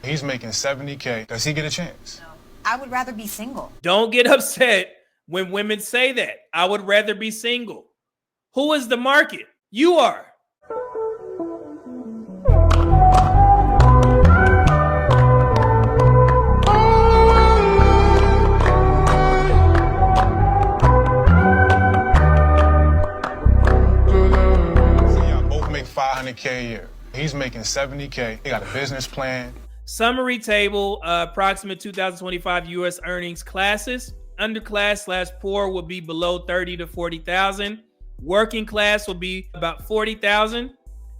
He's making 70K. Does he get a chance? No. I would rather be single. Don't get upset when women say that. I would rather be single. Who is the market? You are. Both make 500K a year. He's making 70K. He got a business plan. Summary table, approximate 2025 U.S. earnings classes. Underclass / poor will be below 30 to 40,000. Working class will be about 40,000.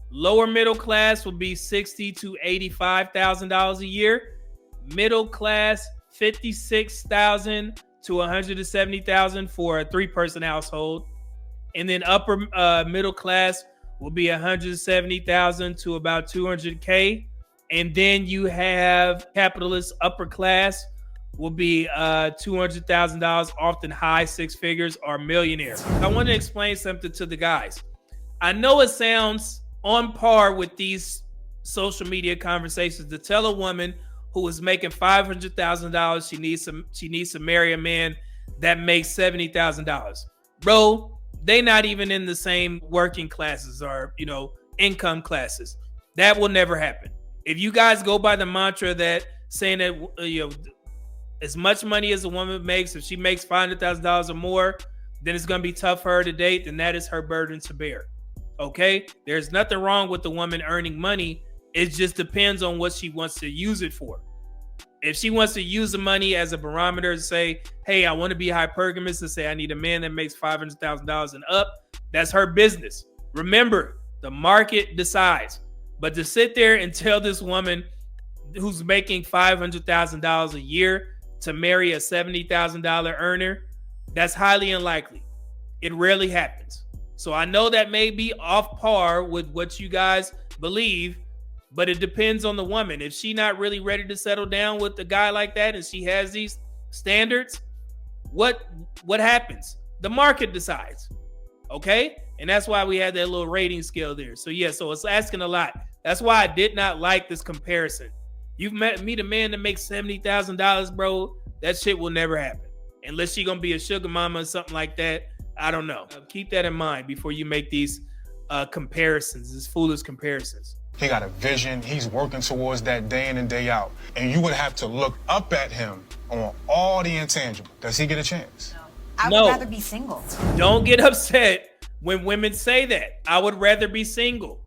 Lower middle class will be 60 to $85,000 a year. Middle class, 56,000 to 170,000 for a 3-person household. And then upper middle class will be 170,000 to about 200K. And then you have capitalist upper class will be $200,000, often high 6 figures, or millionaire. I want to explain something to the guys. I know it sounds on par with these social media conversations to tell a woman who is making $500,000 she needs to marry a man that makes $70,000. Bro, they not even in the same working classes or, income classes. That will never happen. If you guys go by the mantra that saying that, as much money as a woman makes, if she makes $500,000 or more, then it's going to be tough for her to date, then that is her burden to bear. Okay? There's nothing wrong with the woman earning money. It just depends on what she wants to use it for. If she wants to use the money as a barometer to say, hey, I want to be hypergamous, and say I need a man that makes $500,000 and up, that's her business. Remember, the market decides. But to sit there and tell this woman who's making $500,000 a year to marry a $70,000 earner, that's highly unlikely. It rarely happens. So I know that may be off par with what you guys believe, but it depends on the woman. If she's not really ready to settle down with a guy like that and she has these standards, what happens? The market decides. Okay? And that's why we had that little rating scale there. So yeah, so it's asking a lot. That's why I did not like this comparison. You've meet a man that makes $70,000, bro. That shit will never happen. Unless she gonna be a sugar mama or something like that. I don't know. Keep that in mind before you make these comparisons, these foolish comparisons. He got a vision. He's working towards that day in and day out. And you would have to look up at him on all the intangible. Does he get a chance? No. I would rather be single. Don't get upset when women say that. I would rather be single.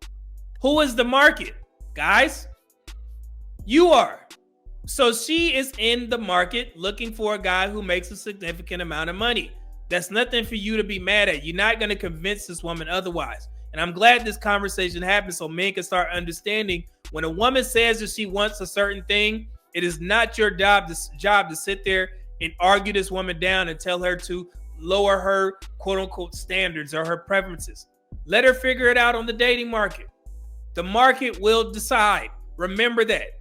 Who is the market? Guys, you are. So she is in the market looking for a guy who makes a significant amount of money. That's nothing for you to be mad at. You're not going to convince this woman otherwise. And I'm glad this conversation happened so men can start understanding when a woman says that she wants a certain thing, it is not your job to sit there and argue this woman down and tell her to lower her quote unquote standards or her preferences. Let her figure it out on the dating market. The market will decide. Remember that.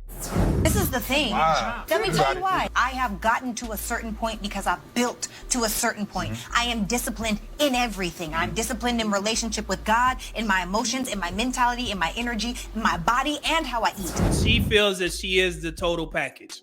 This is the thing. Wow. Let me tell you why. I have gotten to a certain point because I've built to a certain point. I am disciplined in everything. I'm disciplined in relationship with God, in my emotions, in my mentality, in my energy, in my body, and how I eat. She feels that she is the total package.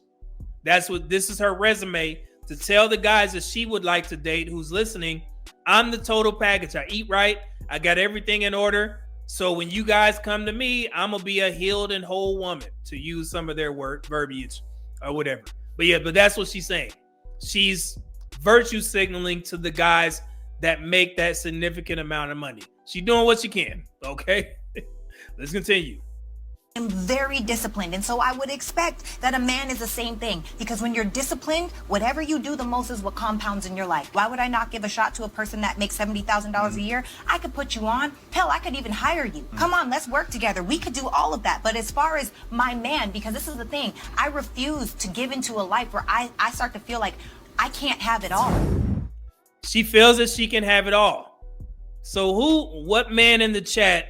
This is her resume to tell the guys that she would like to date who's listening. I'm the total package. I eat right. I got everything in order. So when you guys come to me, I'm going to be a healed and whole woman, to use some of their verbiage or whatever. But that's what she's saying. She's virtue signaling to the guys that make that significant amount of money. She's doing what she can. Okay. Let's continue. I'm very disciplined. And so I would expect that a man is the same thing, because when you're disciplined, whatever you do the most is what compounds in your life. Why would I not give a shot to a person that makes $70,000 a year? I could put you on. Hell, I could even hire you. Come on, let's work together. We could do all of that. But as far as my man, because this is the thing, I refuse to give into a life where I start to feel like I can't have it all. She feels that she can have it all. So what man in the chat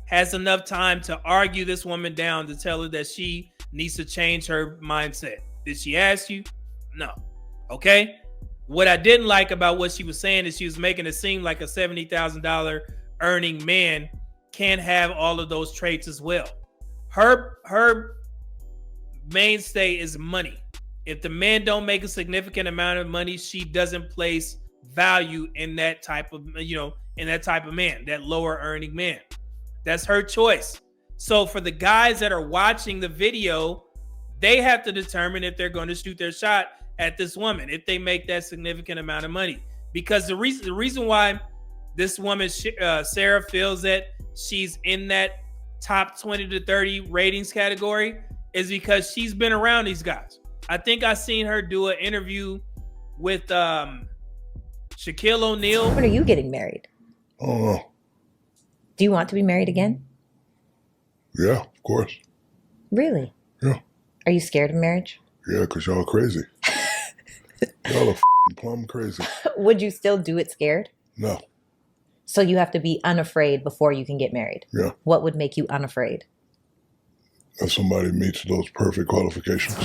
has enough time to argue this woman down to tell her that she needs to change her mindset? Did she ask you? No. Okay. What I didn't like about what she was saying is she was making it seem like a $70,000 earning man can't have all of those traits as well. Her mainstay is money. If the man don't make a significant amount of money, she doesn't place value in that type of, in that type of man, that lower earning man. That's her choice. So for the guys that are watching the video, they have to determine if they're going to shoot their shot at this woman, if they make that significant amount of money. Because the reason why this woman, Sarah, feels that she's in that top 20 to 30 ratings category is because she's been around these guys. I think I seen her do an interview with Shaquille O'Neal. When are you getting married? Oh, Do you want to be married again? yeah, of course. Really? Yeah. Are you scared of marriage? Yeah, because y'all crazy. Y'all are plumb crazy. Would you still do it scared? No. So you have to be unafraid before you can get married. Yeah. What would make you unafraid? If somebody meets those perfect qualifications.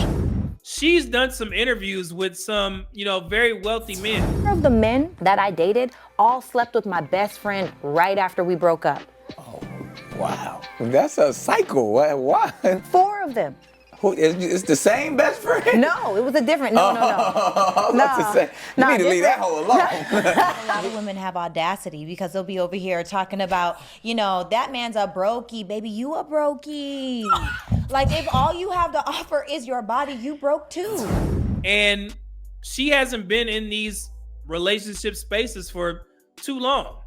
She's done some interviews with some, very wealthy men. Of the men that I dated all slept with my best friend right after we broke up. Oh, wow. That's a cycle. Why? 4 of them. Who, it's the same best friend? No, it was a different. No. I was about to say, you need to leave that hole alone. A lot of women have audacity because they'll be over here talking about, that man's a brokey, baby, you a brokey. Like, if all you have to offer is your body, you broke too. And she hasn't been in these relationship spaces for too long.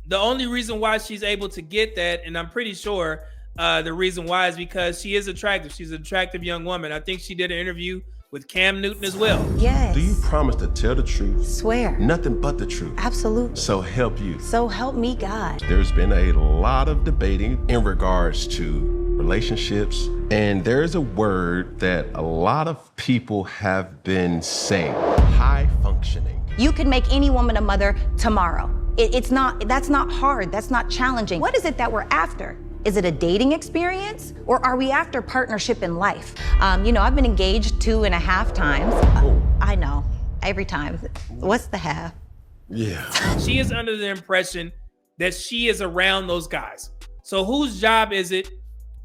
The only reason why she's able to get that, and I'm pretty sure the reason why is because she is attractive. She's an attractive young woman. I think she did an interview with Cam Newton as well. Yes. Do you promise to tell the truth? Swear. Nothing but the truth. Absolutely. So help you. So help me God. There's been a lot of debating in regards to relationships, and there's a word that a lot of people have been saying: high functioning. You can make any woman a mother tomorrow. That's not hard. That's not challenging. What is it that we're after? Is it a dating experience, or are we after partnership in life? I've been engaged 2.5 times. I know, every time. What's the half? Yeah. She is under the impression that she is around those guys. So whose job is it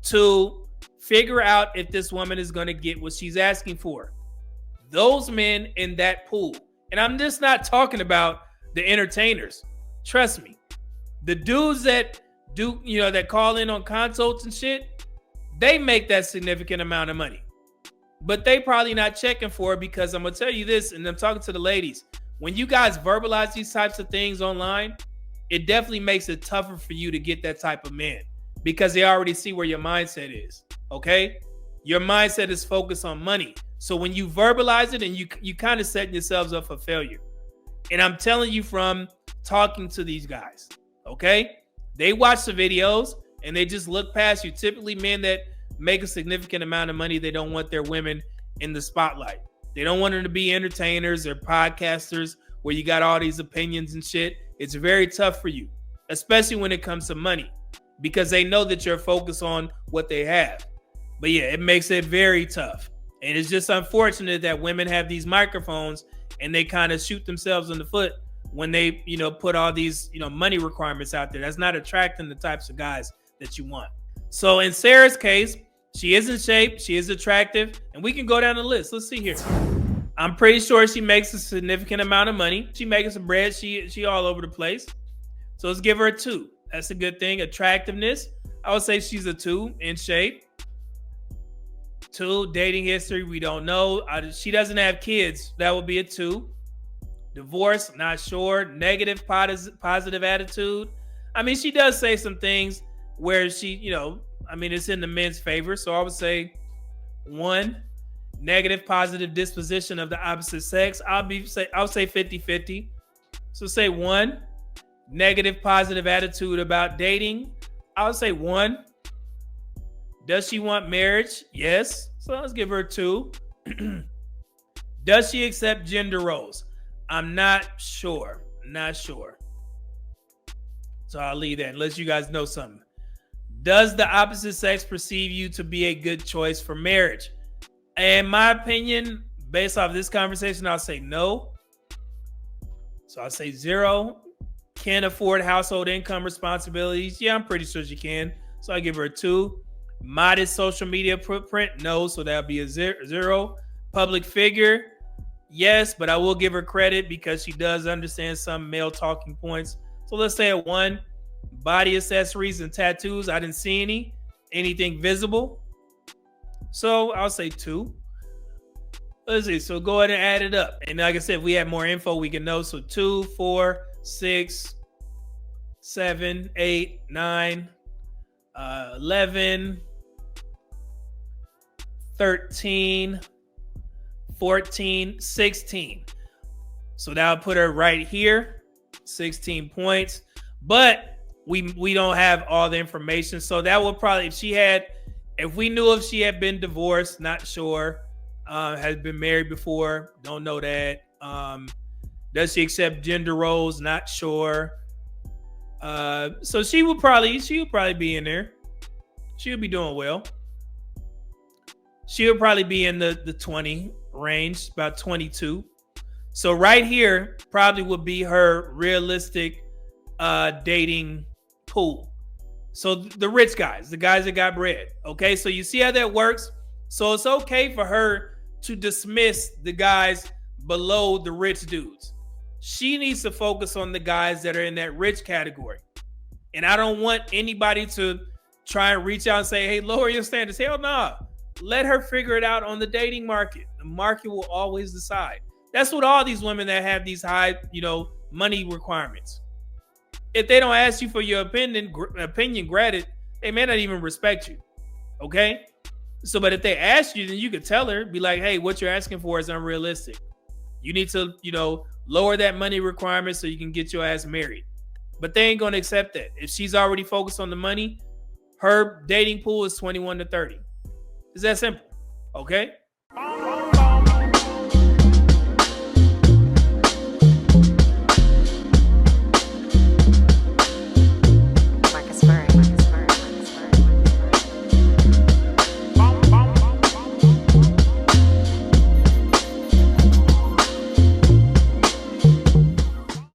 to figure out if this woman is going to get what she's asking for? Those men in that pool. And I'm just not talking about the entertainers. Trust me. The dudes that that call in on consults and shit, they make that significant amount of money. But they probably not checking for it, because I'm going to tell you this, and I'm talking to the ladies. When you guys verbalize these types of things online, it definitely makes it tougher for you to get that type of man, because they already see where your mindset is, okay? Your mindset is focused on money. So when you verbalize it, and you kind of setting yourselves up for failure. And I'm telling you from talking to these guys, okay? They watch the videos and they just look past you. Typically, men that make a significant amount of money, they don't want their women in the spotlight. They don't want them to be entertainers or podcasters where you got all these opinions and shit. It's very tough for you, especially when it comes to money, because they know that you're focused on what they have. But yeah, it makes it very tough. And it's just unfortunate that women have these microphones and they kind of shoot themselves in the foot when they, put all these, money requirements out there. That's not attracting the types of guys that you want. So in Sarah's case, she is in shape, she is attractive, and we can go down the list. Let's see here. I'm pretty sure she makes a significant amount of money. She making some bread. She all over the place. So let's give her a 2. That's a good thing. Attractiveness, I would say she's a 2 in shape. 2, dating history, we don't know. She doesn't have kids. That would be a 2. Divorce, not sure. Negative, positive attitude. I mean, she does say some things where she, it's in the men's favor. So I would say 1. Negative, positive disposition of the opposite sex. I would say 50-50. So say 1. Negative, positive attitude about dating. I would say 1. Does she want marriage? Yes. So let's give her a 2. Does she accept gender roles? I'm not sure. So I'll leave that unless you guys know something. Does the opposite sex perceive you to be a good choice for marriage? In my opinion, based off this conversation, I'll say no. So I'll say 0. Can't afford household income responsibilities. Yeah, I'm pretty sure she can. So I give her a 2. Modest social media footprint? No, so that'll be a zero. Public figure? Yes, but I will give her credit because she does understand some male talking points. So let's say a 1. Body accessories and tattoos? I didn't see anything visible. So I'll say 2. Let's see. So go ahead and add it up. And like I said, if we have more info, we can know. So 2, 4, 6, 7, 8, 9, 11, 13, 14, 16. So that'll put her right here, 16 points. But we don't have all the information. So that would probably, if we knew if she had been divorced, not sure, has been married before, don't know that. Does she accept gender roles? Not sure. So she would probably be in there. She would be doing well. She would probably be in the 20 range, about 22. So right here probably would be her realistic dating pool. So the rich guys, the guys that got bread. Okay, so you see how that works? So it's okay for her to dismiss the guys below the rich dudes. She needs to focus on the guys that are in that rich category. And I don't want anybody to try and reach out and say, hey, lower your standards. Hell no. Let her figure it out on the dating market. The market will always decide. That's what all these women that have these high, money requirements. If they don't ask you for your opinion, granted, they may not even respect you. Okay? So, but if they ask you, then you could tell her, be like, hey, what you're asking for is unrealistic. You need to, lower that money requirement so you can get your ass married. But they ain't going to accept that. If she's already focused on the money, her dating pool is 21 to 30. It's that simple. Okay?